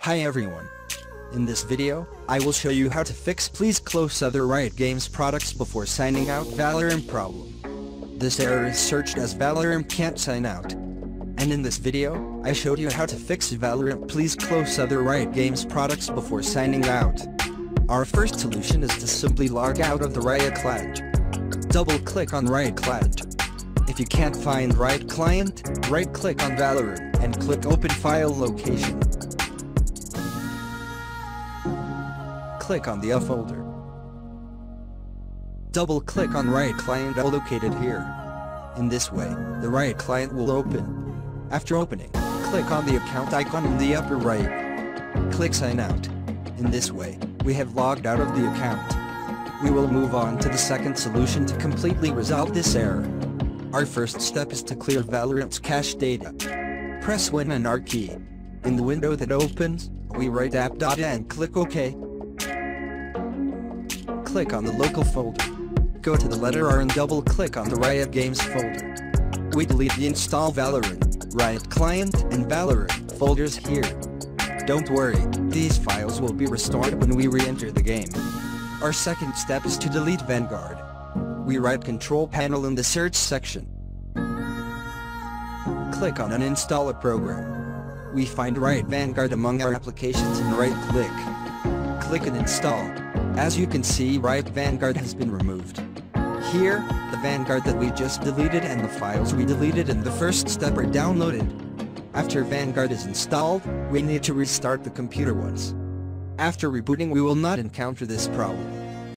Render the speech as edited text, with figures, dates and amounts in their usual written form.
Hi everyone. In this video, I will show you how to fix please close other Riot Games products before signing out VALORANT problem. This error is searched as VALORANT can't sign out. And in this video, I showed you how to fix VALORANT please close other Riot Games products before signing out. Our first solution is to simply log out of the Riot client. Double-click on Riot client. If you can't find Riot client, right-click on VALORANT and click Open File Location. Click on the A folder. Double-click on Riot client located here. In this way, the Riot client will open. After opening, click on the account icon in the upper right. Click Sign Out. In this way, we have logged out of the account. We will move on to the second solution to completely resolve this error. Our first step is to clear VALORANT's cache data. Press Win and R key. In the window that opens, we write app.data and click OK. Click on the local folder. Go to the letter R and double-click on the Riot Games folder. We delete the Install VALORANT, Riot Client, and VALORANT folders here. Don't worry, these files will be restored when we re-enter the game. Our second step is to delete Vanguard. We write Control Panel in the search section. Click on Uninstall a program. We find Riot Vanguard among our applications and right-click. Click and install. As you can see, Riot Vanguard has been removed. Here, the Vanguard that we just deleted and the files we deleted in the first step are downloaded. After Vanguard is installed, we need to restart the computer once. After rebooting we will not encounter this problem.